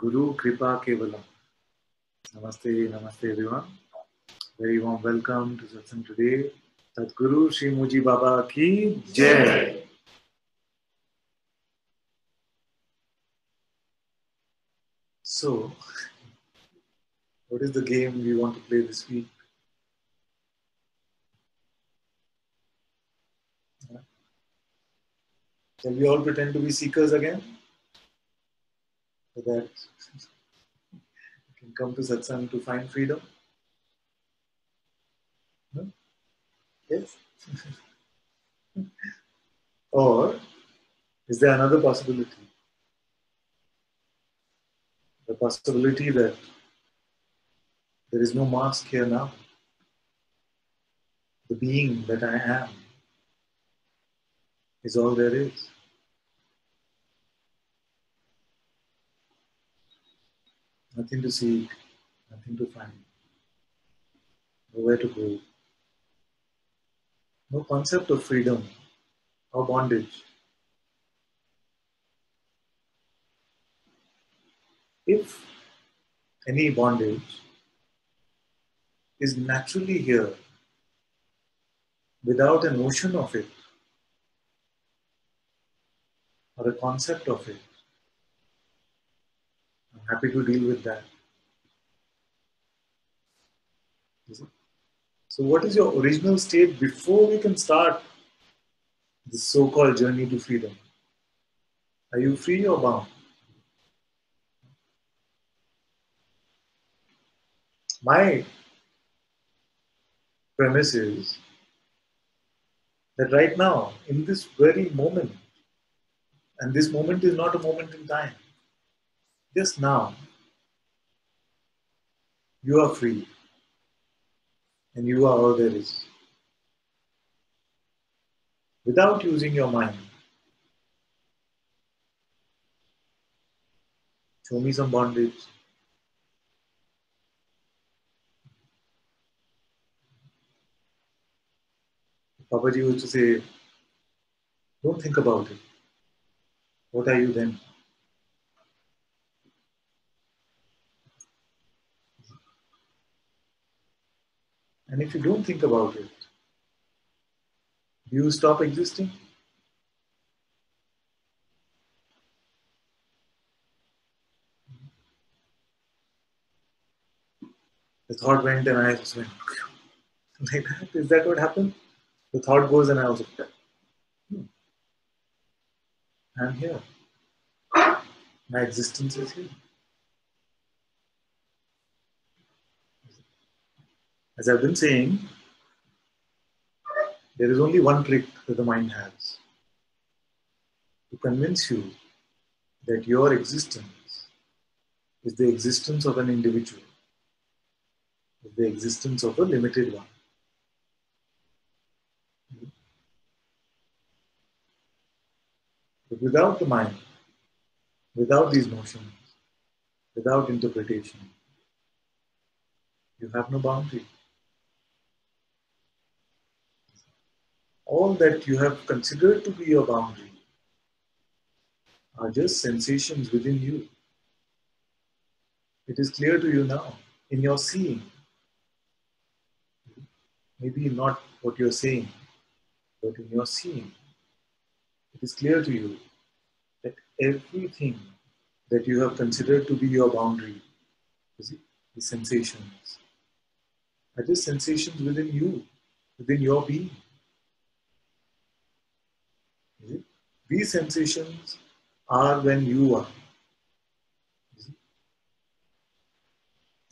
Guru Kripa Kevalam. Namaste, namaste everyone. Very warm welcome to Satsang today. Sadguru Shri Muji Baba ki Jai. So, what is the game we want to play this week? Shall we all pretend to be seekers again? So that we can come to Satsang to find freedom? No? Yes? Or is there another possibility? The possibility that there is no mask here now. The being that I am is all there is. Nothing to seek, nothing to find, nowhere to go. No concept of freedom or bondage. If any bondage is naturally here without a notion of it or a concept of it, I'm happy to deal with that. So what is your original state before we can start this so-called journey to freedom? Are you free or bound? My premise is that right now, in this very moment, and this moment is not a moment in time, just now, you are free and you are all there is. Without using your mind. Show me some bondage. Papaji used to say, don't think about it. What are you then? And if you don't think about it, do you stop existing? The thought went and I just went like that. Is that what happened? The thought goes and I was like, I'm here. My existence is here. As I've been saying, there is only one trick that the mind has to convince you that your existence is the existence of an individual, is the existence of a limited one. But without the mind, without these notions, without interpretation, you have no boundary. All that you have considered to be your boundary are just sensations within you. It is clear to you now, in your seeing. Maybe not what you're saying, but in your seeing, it is clear to you that everything that you have considered to be your boundary, the sensations, are just sensations within you, within your being. These sensations are when you are.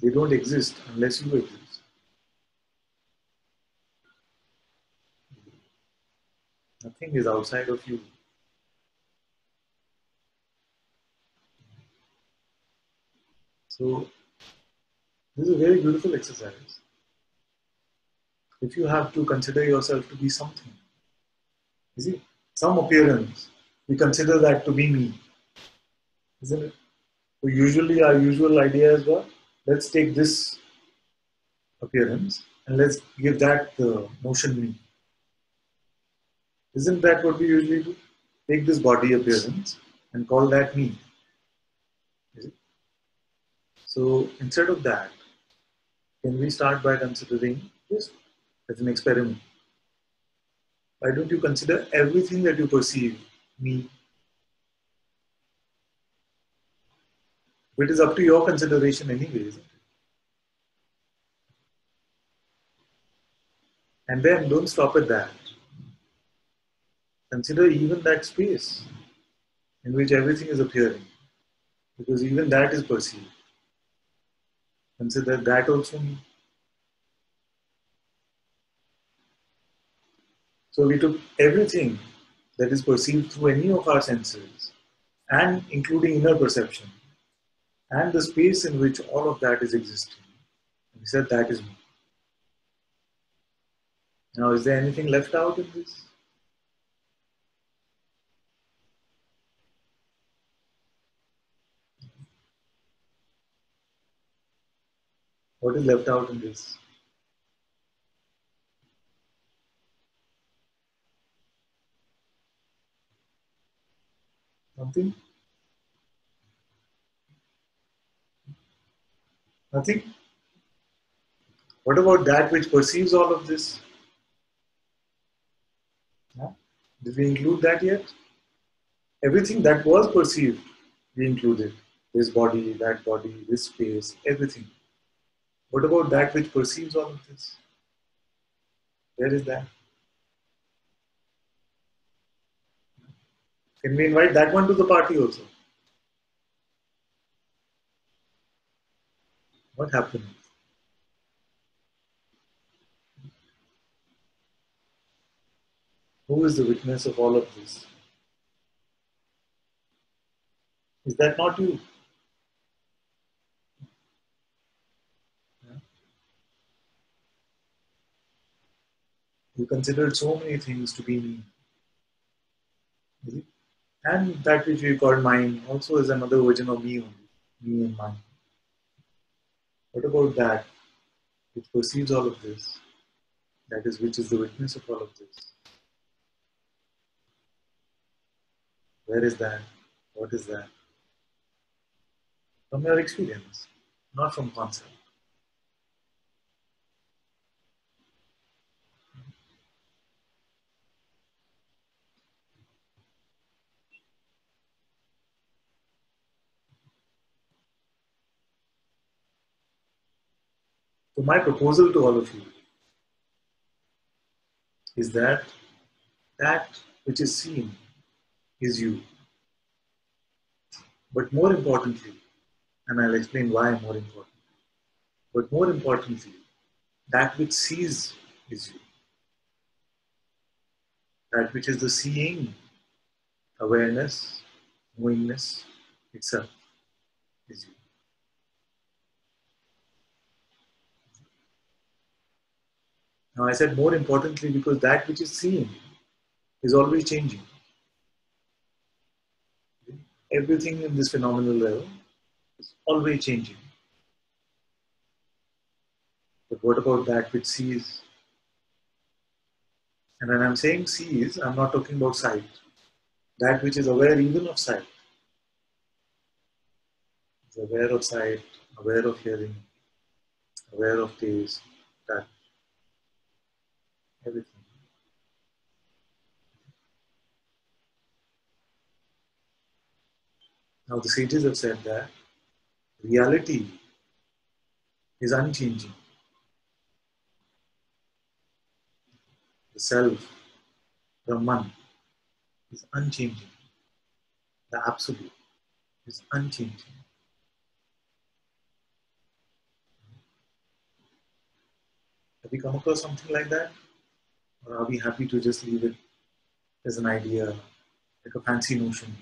They don't exist unless you exist. Nothing is outside of you. So, this is a very beautiful exercise. If you have to consider yourself to be something, you see, some appearance, we consider that to be me, isn't it? So usually our usual idea is what? Let's take this appearance and let's give that the notion me. Isn't that what we usually do? Take this body appearance and call that me. Is it? So instead of that, can we start by considering this as an experiment? Why don't you consider everything that you perceive, me? It is up to your consideration anyways. And then don't stop at that. Consider even that space in which everything is appearing, because even that is perceived. Consider that also me. So we took everything that is perceived through any of our senses, and including inner perception, and the space in which all of that is existing. And we said that is me. Now, is there anything left out in this? What is left out in this? Something? Nothing? What about that which perceives all of this? Yeah? Did we include that yet? Everything that was perceived, we included. This body, this space, everything. What about that which perceives all of this? Where is that? Can we invite that one to the party also? What happened? Who is the witness of all of this? Is that not you? Yeah? You considered so many things to be me. Is it? And that which we call mine also is another version of me only. Me and mine. What about that which perceives all of this? That is, which is the witness of all of this? Where is that? What is that? From your experience, not from concept. So my proposal to all of you is that that which is seen is you. But more importantly, and I'll explain why more important, but more importantly, that which sees is you. That which is the seeing, awareness, knowingness itself is you. Now I said more importantly because that which is seen is always changing. Everything in this phenomenal realm is always changing. But what about that which sees? And when I'm saying sees, I'm not talking about sight. That which is aware even of sight. Is aware of sight, aware of hearing, aware of taste, touch, everything. Now the sages have said that reality is unchanging. The self, Brahman, is unchanging. The absolute is unchanging. Have we come across something like that? Or are we happy to just leave it as an idea, like a fancy notion?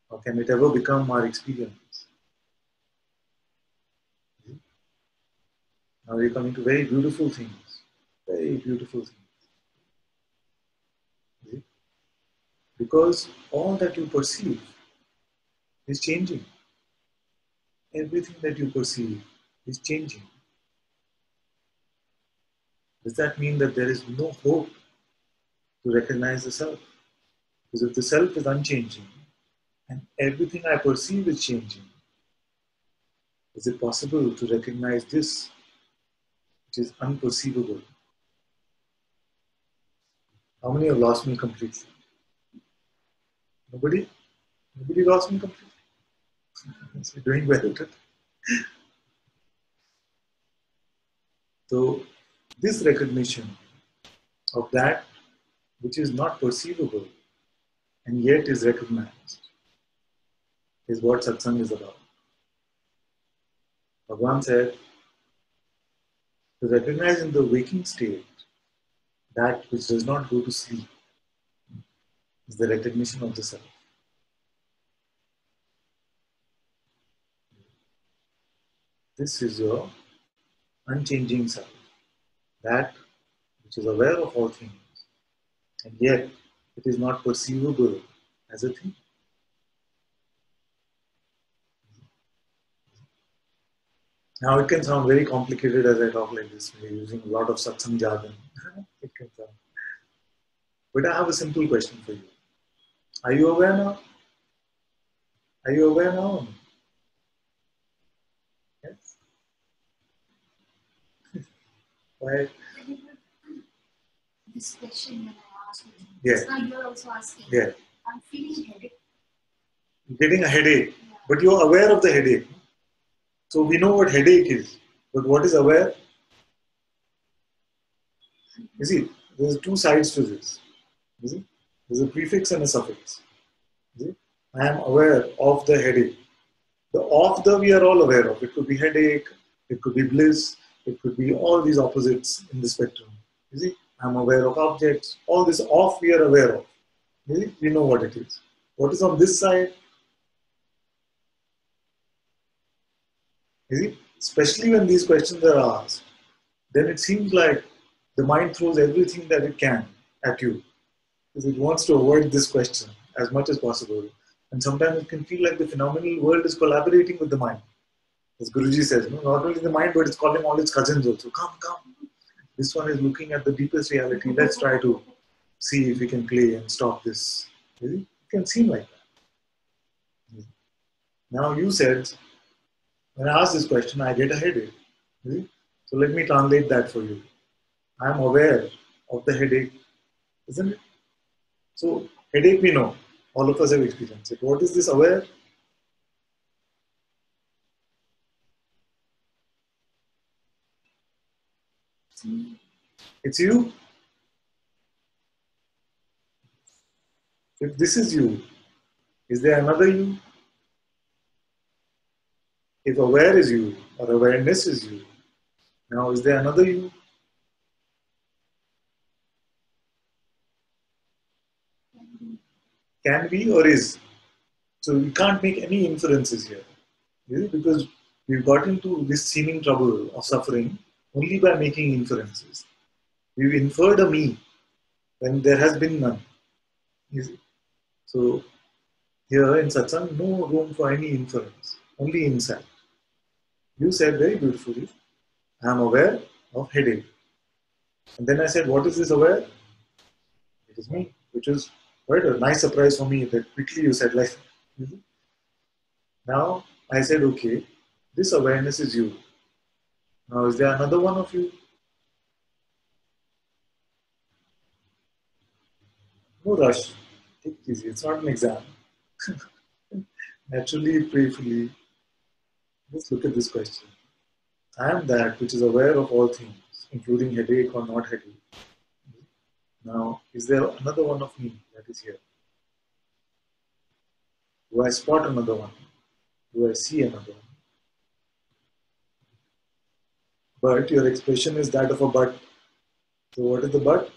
Or can it ever become our experience? Now we're coming to very beautiful things. Very beautiful things. Because all that you perceive is changing. Everything that you perceive is changing. Does that mean that there is no hope to recognize the self? Because if the self is unchanging and everything I perceive is changing, Is it possible to recognize this, which is unperceivable? How many have lost me completely? Nobody? Nobody lost me completely? So doing well with it. So this recognition of that which is not perceivable and yet is recognized is what satsang is about. Bhagavan said, to recognize in the waking state that which does not go to sleep is the recognition of the self. This is your unchanging self, that which is aware of all things, and yet it is not perceivable as a thing. Now it can sound very complicated as I talk like this, we're using a lot of satsang jargon. It can sound. But I have a simple question for you. Are you aware now? Are you aware now? Yes? Why? This question when I asked you. Yeah. Now you're also asking. Yeah. I'm feeling headache. You're getting a headache, but you're aware of the headache. So we know what headache is, but what is aware? You see, there's two sides to this. You see? There's a prefix and a suffix. You see? I am aware of the headache. The of the we are all aware of. It could be headache, it could be bliss, it could be all these opposites in the spectrum. You see, I'm aware of objects. All this of we are aware of. You see? We know what it is. What is on this side? You see? Especially when these questions are asked, then it seems like the mind throws everything that it can at you because it wants to avoid this question as much as possible. And sometimes it can feel like the phenomenal world is collaborating with the mind. As Guruji says, not only the mind, but it's calling all its cousins also. Come, come. This one is looking at the deepest reality. Let's try to see if we can play and stop this. It can seem like that. Now you said, when I ask this question, I get a headache. So let me translate that for you. I am aware of the headache, isn't it? So headache we know. All of us have experienced it. What is this aware? It's you. If this is you, is there another you? If aware is you or awareness is you, now is there another you? Can be or is. So we can't make any inferences here. Because we've got into this seeming trouble of suffering only by making inferences. We've inferred a me when there has been none. So here in Satsang, no room for any inference, only insight. You said very beautifully, I am aware of headache. And then I said, what is this aware? It is me, which is quite a nice surprise for me that quickly you said like, now I said, okay, this awareness is you. Now is there another one of you? No rush. Take it easy. It's not an exam. Naturally, prayerfully, just look at this question. I am that which is aware of all things, including headache or not headache. Now, is there another one of me that is here? Do I spot another one? Do I see another one? But your expression is that of a but. So what is the but?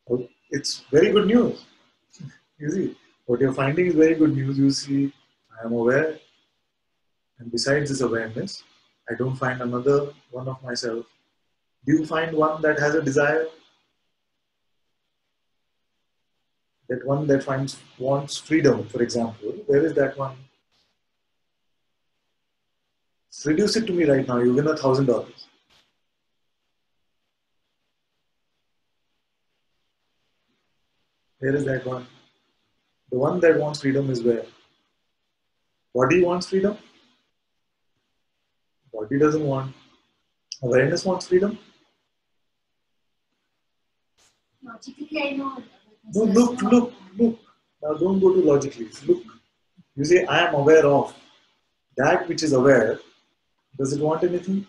Well, it's very good news. You see, what you're finding is very good news. You see, I am aware, and besides this awareness, I don't find another one of myself. Do you find one that has a desire? That one that wants freedom, for example. Where is that one? Reduce it to me right now. You win $1,000. Where is that one? The one that wants freedom is where? Body wants freedom? Body doesn't want. Awareness wants freedom. Logically, I know. No, look. Now don't go to logically. Look. You say, I am aware of. That which is aware, does it want anything?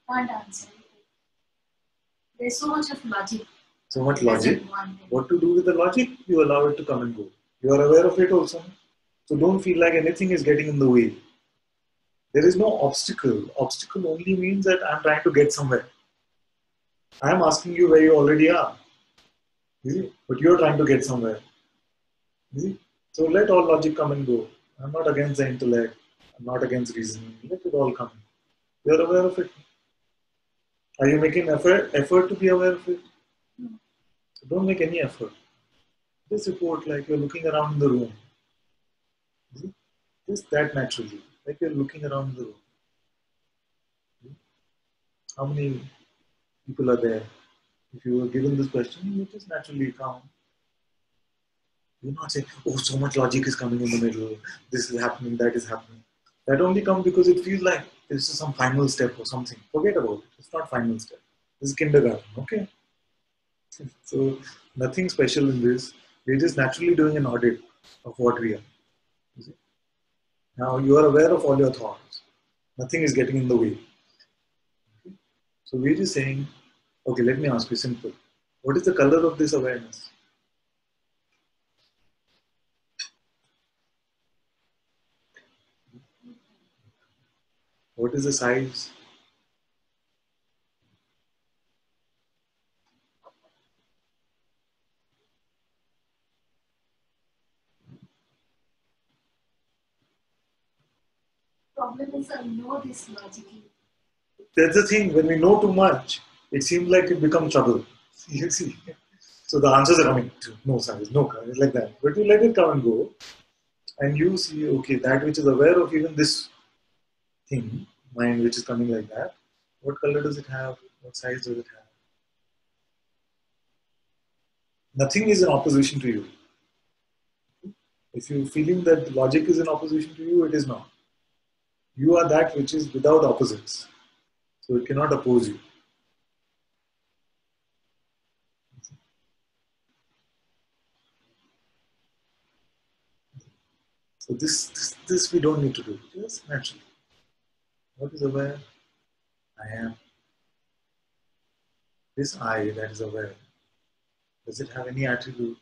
Can't answer. There's so much of logic. So much It doesn't logic. want it. What to do with the logic? You allow it to come and go. You are aware of it also. So don't feel like anything is getting in the way. There is no obstacle. Obstacle only means that I'm trying to get somewhere. I'm asking you where you already are. You see? But you're trying to get somewhere. You see? So let all logic come and go. I'm not against the intellect. I'm not against reasoning. Let it all come. You're aware of it. Are you making effort to be aware of it? No. So don't make any effort. Just report like you're looking around the room. You see? Just that naturally, like you're looking around the room. How many people are there? If you were given this question, you just naturally count. You're not saying, oh, so much logic is coming in the middle, this is happening, that is happening. That only comes because it feels like this is some final step or something. Forget about it. It's not final step. This is kindergarten, okay? So nothing special in this. We're just naturally doing an audit of what we are. You see? Now you are aware of all your thoughts. Nothing is getting in the way. Okay? So we're just saying, okay, let me ask you simple. What is the color of this awareness? What is the size? Problem is, I know this logically. That's the thing. When we know too much, it seems like it becomes trouble. You see? So the answers are coming. No size, no color, like that. But you let it come and go, and you see, okay, that which is aware of even this thing, mind which is coming like that, what color does it have? What size does it have? Nothing is in opposition to you. If you're feeling that logic is in opposition to you, it is not. You are that which is without opposites. So it cannot oppose you. So this we don't need to do. Just naturally. What is aware? I am. This I that is aware. Does it have any attribute?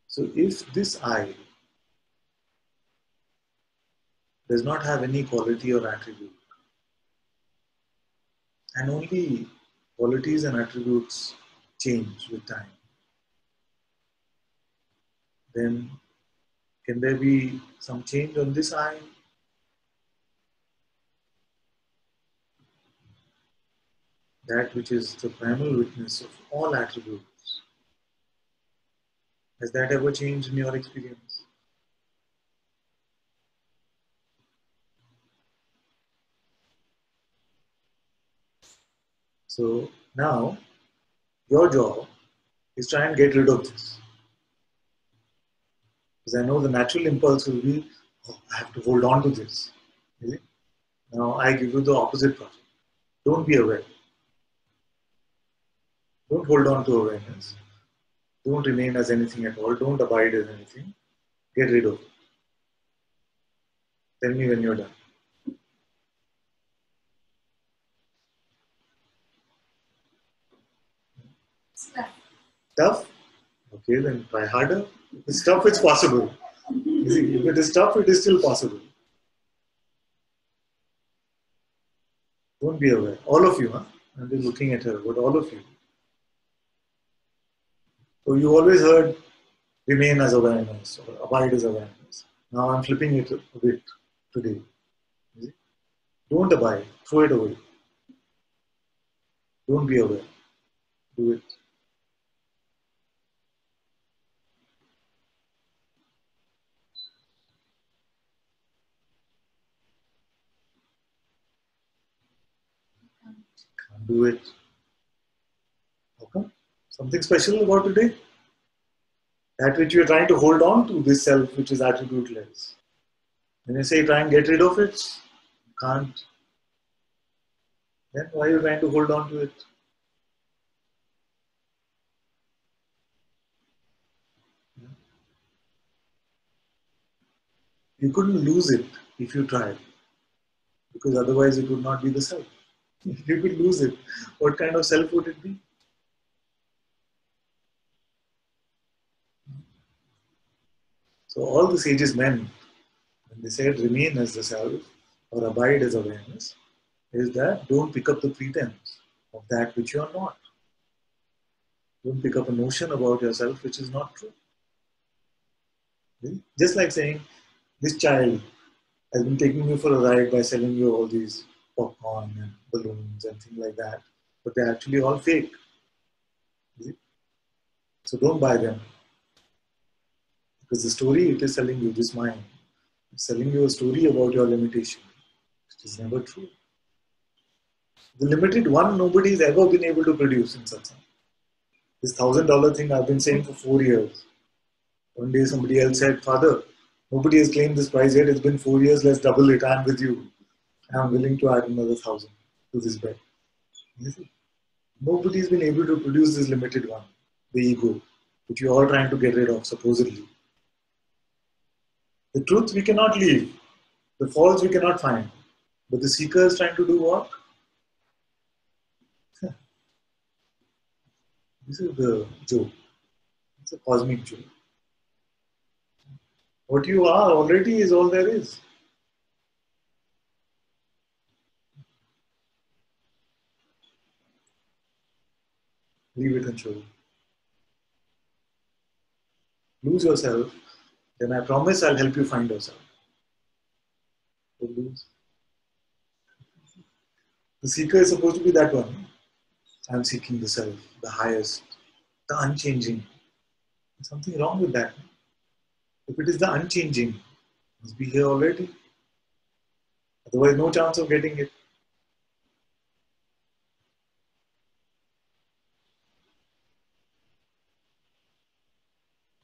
So if this I does not have any quality or attribute, and only qualities and attributes change with time, then can there be some change on this I? That which is the primal witness of all attributes. Has that ever changed in your experience? So now your job is try and get rid of this. Because I know the natural impulse will be, oh, I have to hold on to this. Really? Now I give you the opposite project. Don't be aware. Don't hold on to awareness. Don't remain as anything at all. Don't abide as anything. Get rid of it. Tell me when you're done. Stuff. Tough? Okay, then try harder. If it's tough, it's possible. You see, if it is tough, it is still possible. Don't be aware. All of you, huh? I'm just looking at her, but all of you. So you always heard remain as awareness or abide as awareness. Now I'm flipping it a bit today. You see? Don't abide, throw it away. Don't be aware. Do it. Can't do it. How come? Something special about today? That which you're trying to hold on to, this self which is attributeless. When you say try and get rid of it, can't. Then why are you trying to hold on to it? You couldn't lose it if you tried, because otherwise it would not be the self. If you could lose it, what kind of self would it be? So all the sages meant when they said remain as the self or abide as awareness is that don't pick up the pretense of that which you are not. Don't pick up a notion about yourself which is not true. Just like saying, this child has been taking you for a ride by selling you all these popcorn and balloons and things like that, but they're actually all fake. So don't buy them, because the story it is selling you, this mind, it's selling you a story about your limitation, which is never true. The limited one, nobody's ever been able to produce in Satsang. This $1,000 thing I've been saying for 4 years. One day somebody else said, Father, nobody has claimed this price yet. It's been 4 years. Let's double it. I'm with you. I'm willing to add another 1,000 to this bet. You see? Nobody's been able to produce this limited one, the ego, which you're all trying to get rid of, supposedly. The truth we cannot leave. The false we cannot find. But the seeker is trying to do what? This is the joke. It's a cosmic joke. What you are already is all there is. Leave it and show. Lose yourself, then I promise I'll help you find yourself. Lose. The seeker is supposed to be that one. I'm seeking the self, the highest, the unchanging. There's something wrong with that. If it is the unchanging, it must be here already. Otherwise, no chance of getting it.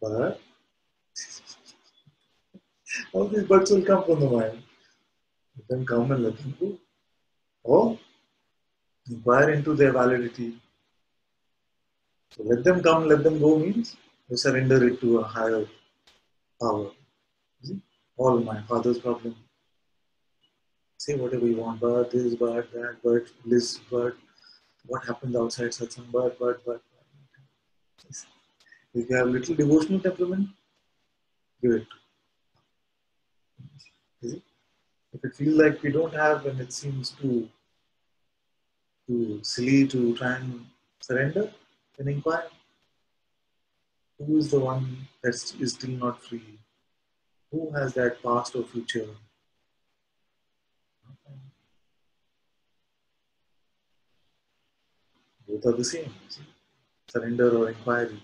But all these buts will come from the mind. Let them come and let them go. Or inquire into their validity. So let them come, let them go means you surrender it to a higher power. See? All my father's problem. Say whatever you want, but this, but that, but this, but what happens outside satsang, but. If you have little devotional temperament, give it. Is it? If it feels like we don't have and it seems too silly to try and surrender, then inquire. Who is the one that is still not free? Who has that past or future? Both are the same. See? Surrender or inquiry.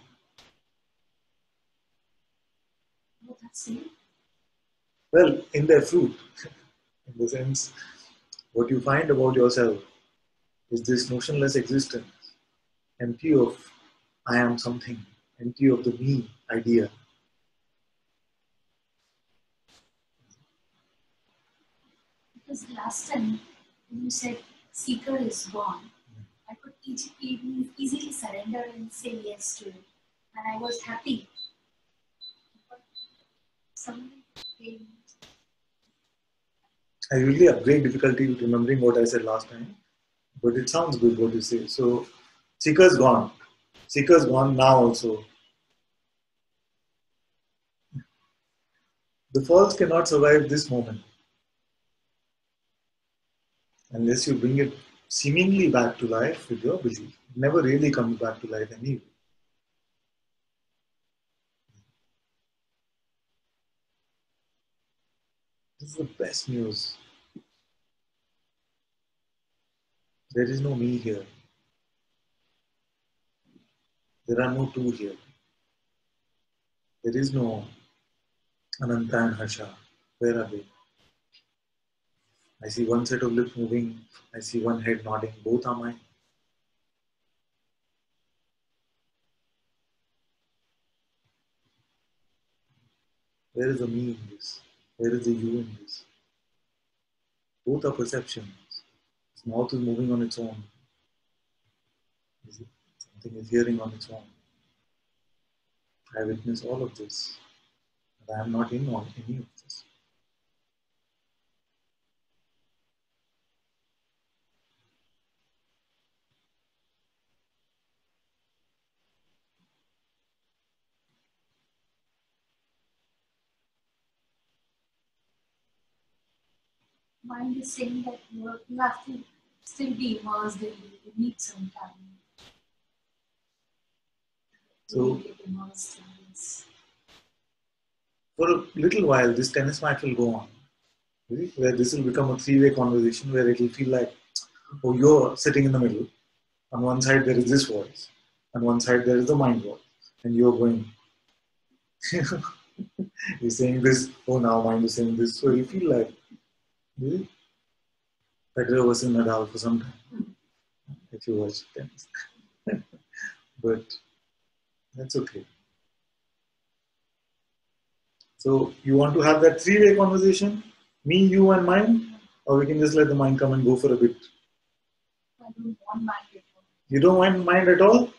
Both are same. Well, in their fruit, in the sense, what you find about yourself is this notionless existence, empty of I am something, empty of the me idea. Because last time when you said seeker is gone, I could easily surrender and say yes to it. And I was happy. But something came. I usually have great difficulty with remembering what I said last time, but it sounds good what you say. So, seeker's gone. Seeker's gone now also. The false cannot survive this moment unless you bring it seemingly back to life with your belief. It never really comes back to life anyway. This is the best news. There is no me here. There are no two here. There is no Ananta and Harsha. Where are they? I see one set of lips moving. I see one head nodding. Both are mine. Where is the me in this? Where is the you in this? Both are perceptions. Its mouth is moving on its own. Something is hearing on its own. I witness all of this. But I am not in on any of this. Mind is saying that you have to still be immersed in it. You need some time. So, get immersed in this. for a little while, this tennis match will go on. Where this will become a three-way conversation where it will feel like, oh, you're sitting in the middle. On one side, there is this voice. On one side, there is the mind voice. And you're going, you're saying this, oh, now mind is saying this. So you feel like, really? Federer versus Nadal for some time, if you watch tennis. But that's okay. So you want to have that three-way conversation, me, you, and mind, or we can just let the mind come and go for a bit. I don't want mind at all. You don't want mind at all?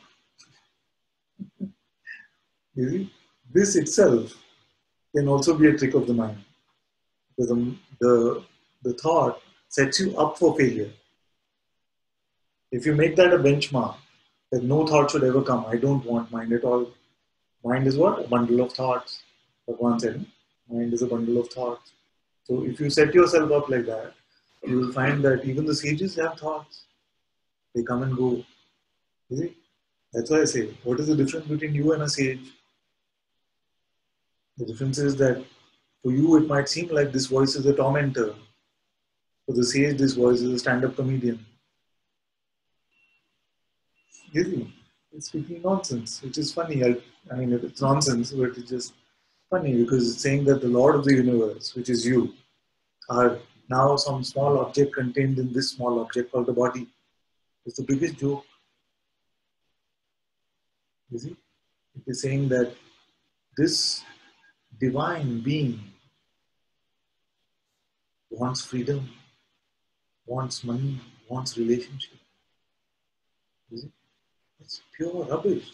You see, this itself can also be a trick of the mind. Because the thought sets you up for failure. If you make that a benchmark, that no thought should ever come, I don't want mind at all. Mind is what? A bundle of thoughts. Bhagwan said, mind is a bundle of thoughts. So if you set yourself up like that, you will find that even the sages have thoughts. They come and go. You see? That's why I say, what is the difference between you and a sage? The difference is that for you, it might seem like this voice is a tormentor. For the sage, this voice is a stand-up comedian. You see? It's speaking nonsense, which is funny. I mean, it's nonsense, but it's just funny because it's saying that the Lord of the universe, which is you, are now some small object contained in this small object called the body. It's the biggest joke. You see? It is saying that this divine being wants freedom, wants money, wants relationship. You see? It's pure rubbish.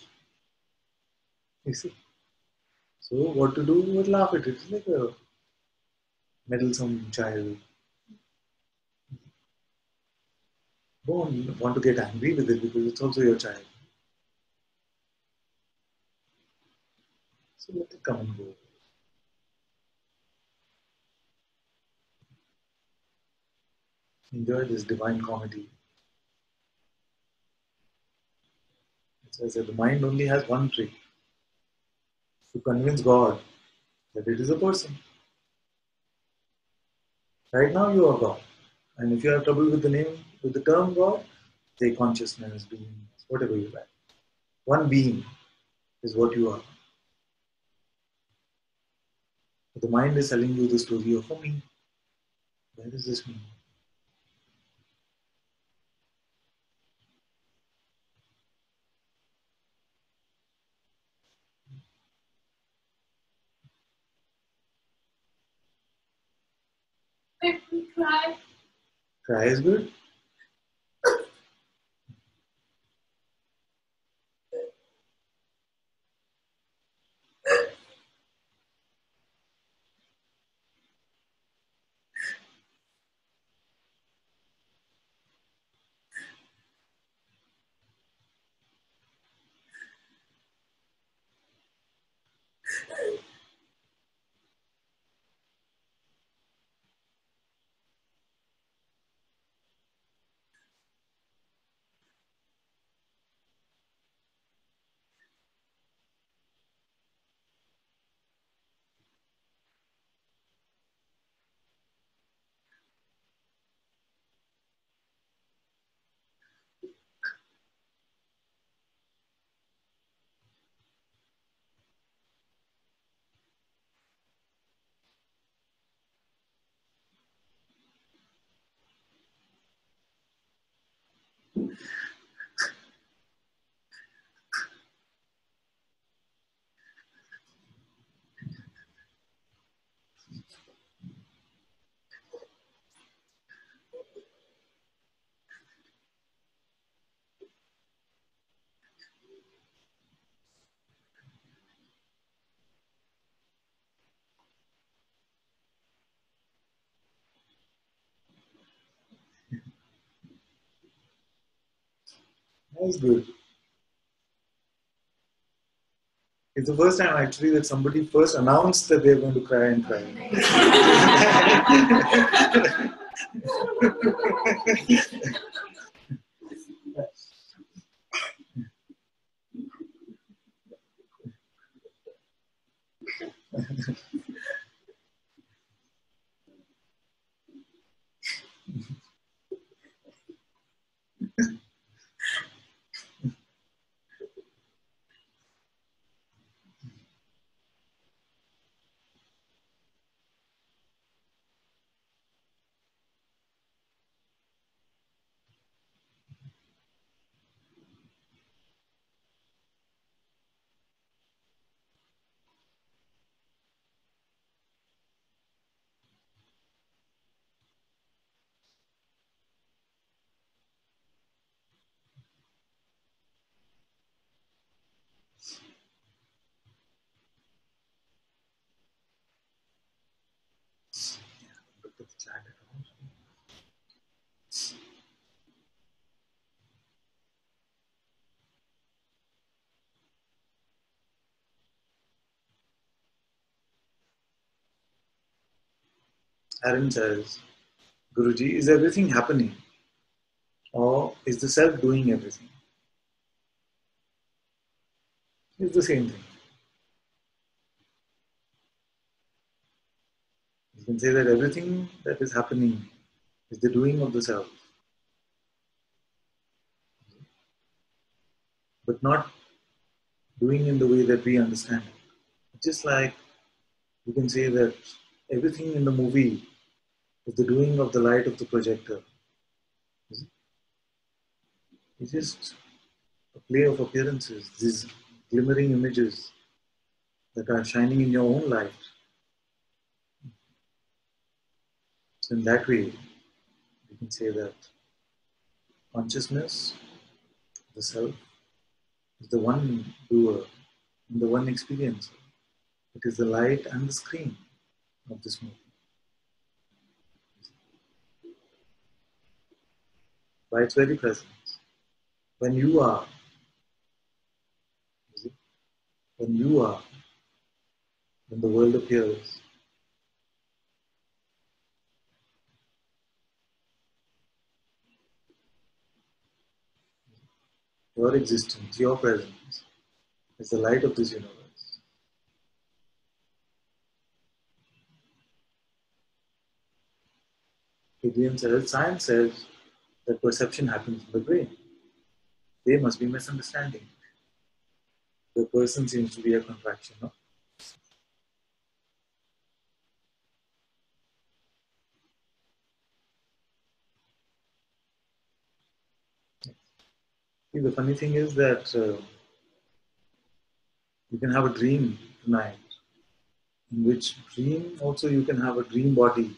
You see? So what to do? We'll laugh at it. It's like a meddlesome child. Don't want to get angry with it because it's also your child. So let it come and go. Enjoy this divine comedy. As I said, the mind only has one trick to convince God that it is a person. Right now you are God. And if you have trouble with the name, with the term God, say consciousness, being, whatever you like. One being is what you are. But the mind is telling you the story of a me. Where is this me? Let me cry. Cry is good. That's good. It's the first time actually that somebody first announced that they're going to cry and cry. Look at the chat. Aaron says, Guruji, is everything happening? Or is the self doing everything? It's the same thing. You can say that everything that is happening is the doing of the self, but not doing in the way that we understand it. Just like you can say that everything in the movie is the doing of the light of the projector. It's just a play of appearances, these glimmering images that are shining in your own light. So in that way, you can say that consciousness, the self, is the one doer and the one experiencer. It is the light and the screen of this movie. By its very presence. When you are, when you are, when the world appears, your existence, your presence, is the light of this universe. Adrian says, science says that perception happens in the brain. They must be misunderstanding. The person seems to be a contraction, no? See, the funny thing is that you can have a dream tonight, in which dream also you can have a dream body.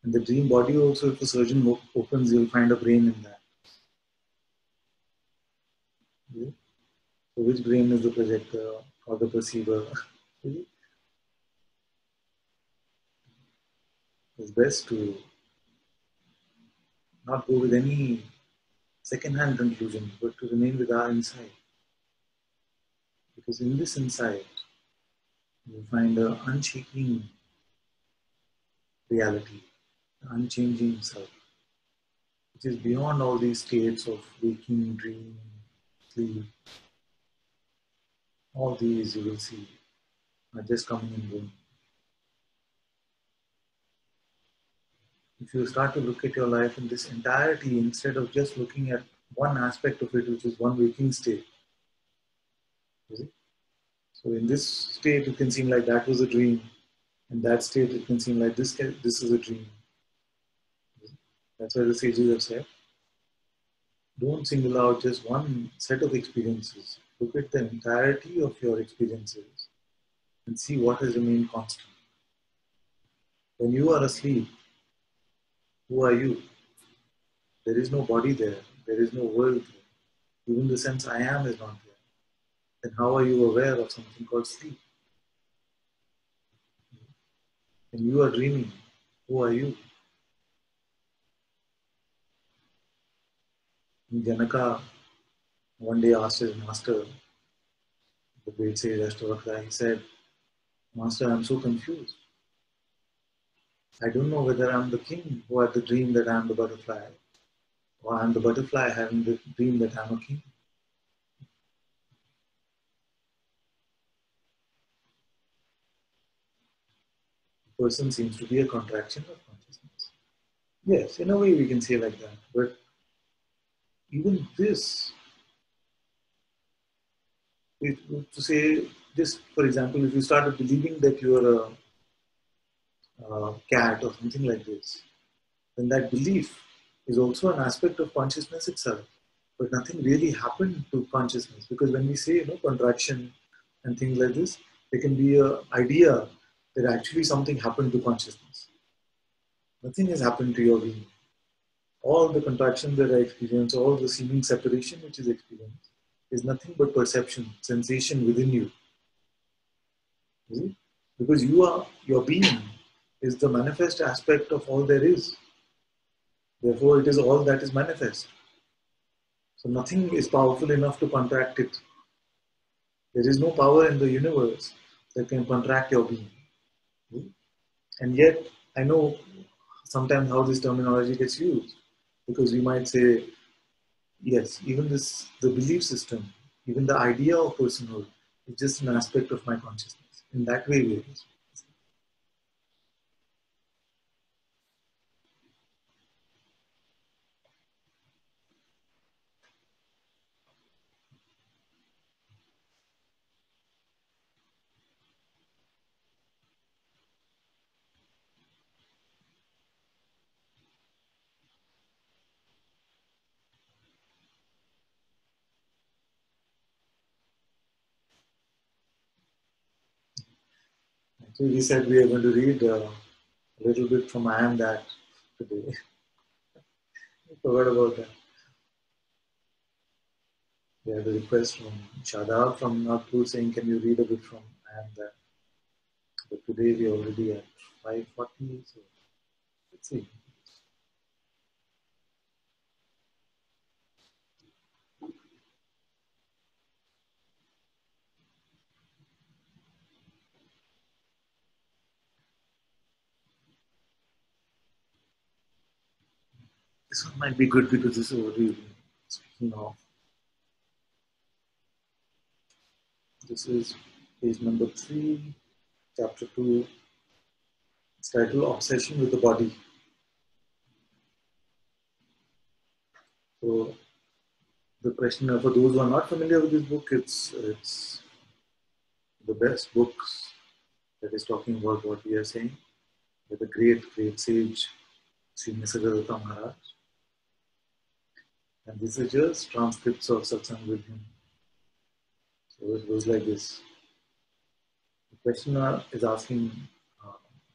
And the dream body also, if a surgeon opens, you'll find a brain in that. Okay? So which brain is the projector or the perceiver? It's best to not go with any second-hand conclusions, but to remain with our insight. Because in this insight, you find an unshaking reality, an unchanging self, which is beyond all these states of waking, dream, sleep. All these you will see are just coming and going. If you start to look at your life in this entirety, instead of just looking at one aspect of it, which is one waking state. So in this state, it can seem like that was a dream. In that state, it can seem like this is a dream. That's why the sages have said Don't single out just one set of experiences. Look at the entirety of your experiences and see what has remained constant. When you are asleep, who are you? There is no body there. There is no world there. Even the sense I am is not there. Then how are you aware of something called sleep? When you are dreaming, who are you? Janaka one day asked his master, the great sage Ashtavakra, he said, Master, I'm so confused. I don't know whether I'm the king who had the dream that I'm the butterfly, or I'm the butterfly having the dream that I'm a king. The person seems to be a contraction of consciousness. Yes, in a way we can say like that. But even this, to say this, for example, if you started believing that you are a cat or something like this, then that belief is also an aspect of consciousness itself. But nothing really happened to consciousness, because when we say contraction and things like this, there can be an idea that actually something happened to consciousness. Nothing has happened to your being. All the contractions that I experience, all the seeming separation which is experienced, is nothing but perception, sensation within you. See? Because your being is the manifest aspect of all there is. Therefore, it is all that is manifest. So nothing is powerful enough to contract it. There is no power in the universe that can contract your being. And yet, I know sometimes how this terminology gets used. Because we might say, yes, even this, the belief system, even the idea of personhood is just an aspect of my consciousness. In that way, we are used. Actually, we said we are going to read a little bit from I Am That today. I forgot about that. We had a request from Shadab from Nagpur saying, can you read a bit from I Am That? But today we are already at 5:40, so let's see. This one might be good because this is what we've been speaking of. This is page number 3, chapter 2. It's titled Obsession with the Body. So the question, for those who are not familiar with this book, it's the best books that is talking about what we are saying by the great sage Sri Nisargadatta Maharaj. And these are just transcripts of Satsang with him. So it goes like this. The questioner is asking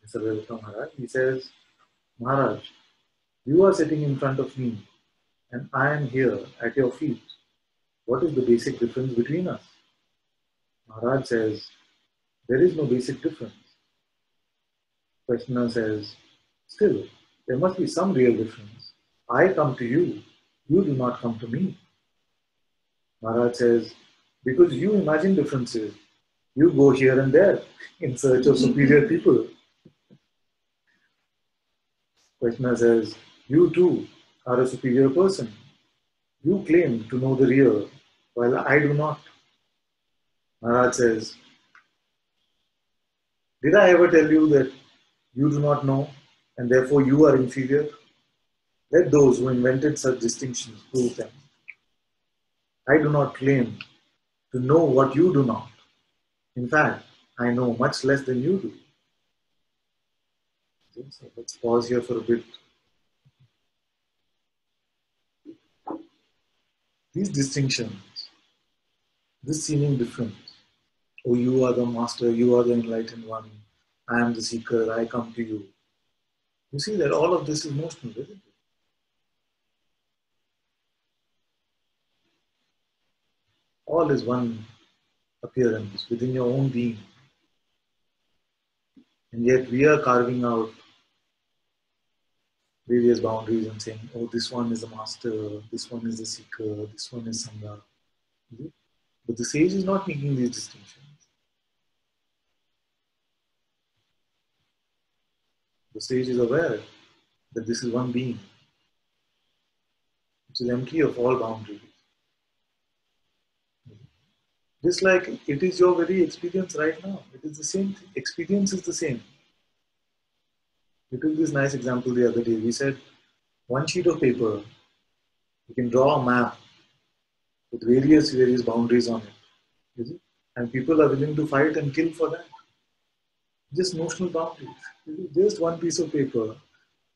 Nisargadatta Maharaj, he says, Maharaj, you are sitting in front of me and I am here at your feet. What is the basic difference between us? Maharaj says, there is no basic difference. Questioner says, still, there must be some real difference. I come to you, you do not come to me. Maharaj says, because you imagine differences, you go here and there in search of superior people. Questioner says, you too are a superior person. You claim to know the real, while I do not. Maharaj says, did I ever tell you that you do not know and therefore you are inferior? Let those who invented such distinctions prove them. I do not claim to know what you do not. In fact, I know much less than you do. Okay, so let's pause here for a bit. These distinctions, this seeming difference, oh, you are the master, you are the enlightened one, I am the seeker, I come to you. You see that all of this is notional, isn't it? All is one appearance within your own being. And yet we are carving out various boundaries and saying, oh, this one is the master, this one is the seeker, this one is Sangha. But the sage is not making these distinctions. The sage is aware that this is one being, which is empty of all boundaries. Just like it is your very experience right now. It is the same thing. Experience is the same. We took this nice example the other day. We said one sheet of paper, you can draw a map with various boundaries on it. Is it? And people are willing to fight and kill for that. Just notional boundaries. Just one piece of paper.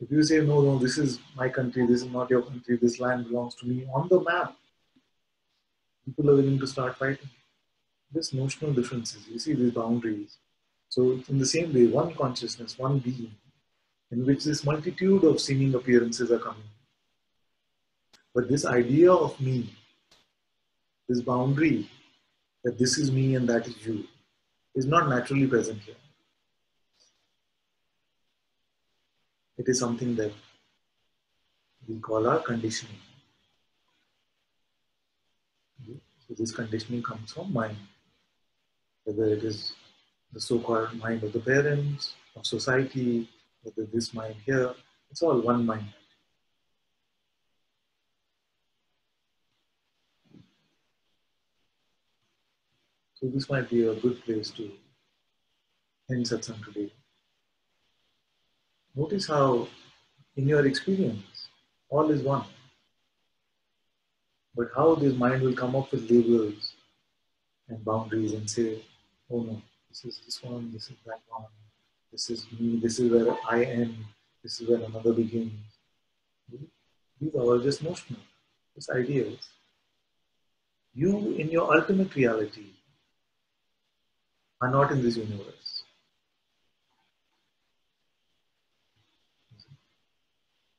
If you say, no, no, this is my country, this is not your country, this land belongs to me, on the map, people are willing to start fighting. Just notional differences. You see these boundaries. So, in the same way, one consciousness, one being, in which this multitude of seeming appearances are coming. But this idea of me, this boundary, that this is me and that is you, is not naturally present here. It is something that we call our conditioning. So this conditioning comes from mind, whether it is the so-called mind of the parents, of society, whether this mind here, it's all one mind. So this might be a good place to end satsang today. Notice how, in your experience, all is one. But how this mind will come up with labels and boundaries and say, oh no, this is this one, this is that one, this is me, this is where I am, this is where another begins. These are all just notional, just ideas. You, in your ultimate reality, are not in this universe.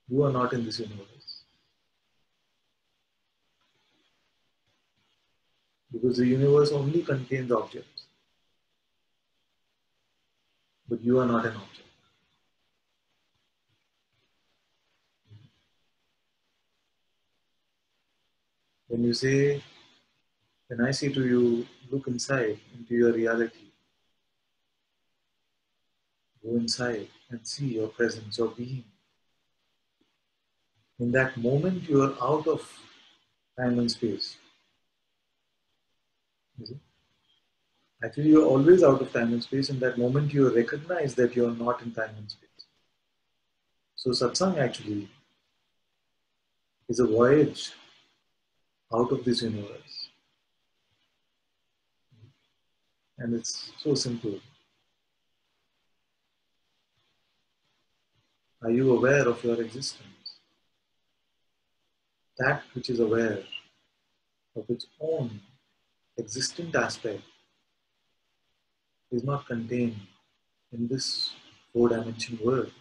You are not in this universe. Because the universe only contains objects. But you are not an object. When you say, when I say to you, look inside into your reality, go inside and see your presence, your being. In that moment, you are out of time and space. Actually, you are always out of time and space. In that moment, you recognize that you are not in time and space. So, satsang actually is a voyage out of this universe. And it's so simple. Are you aware of your existence? That which is aware of its own existent aspect is not contained in this four-dimension world.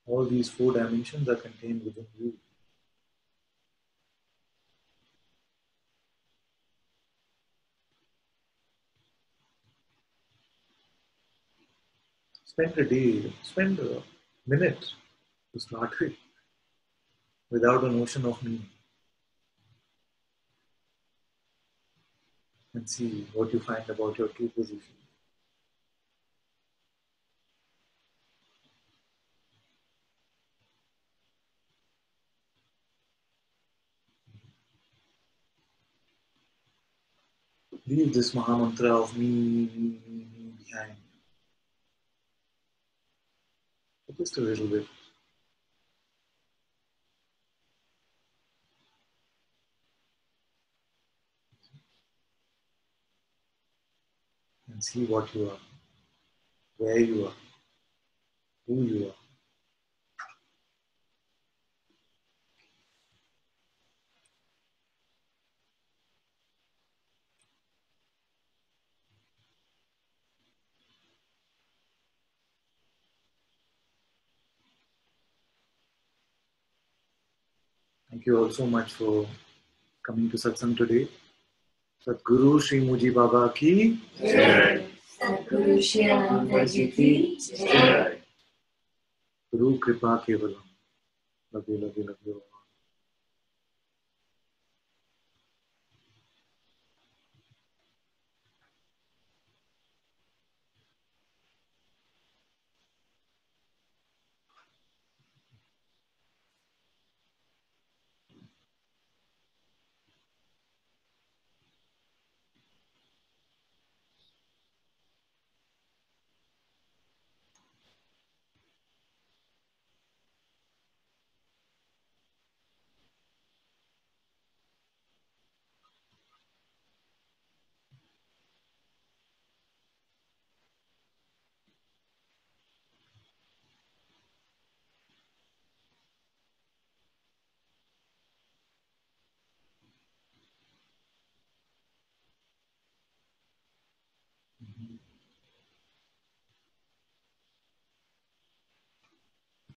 All these four dimensions are contained within you. Spend a day, spend a minute to start with without a notion of me and see what you find about your true position. Leave this Mahamantra of me behind. Just a little bit. And see what you are, where you are, who you are. Thank you all so much for coming to Satsang today. Sadguru Shri Muji Baba ki Jai. Sadguru Shri Ananta-Ji ki Jai. Guru Kripa Kevalam. Love you, love you, love you all.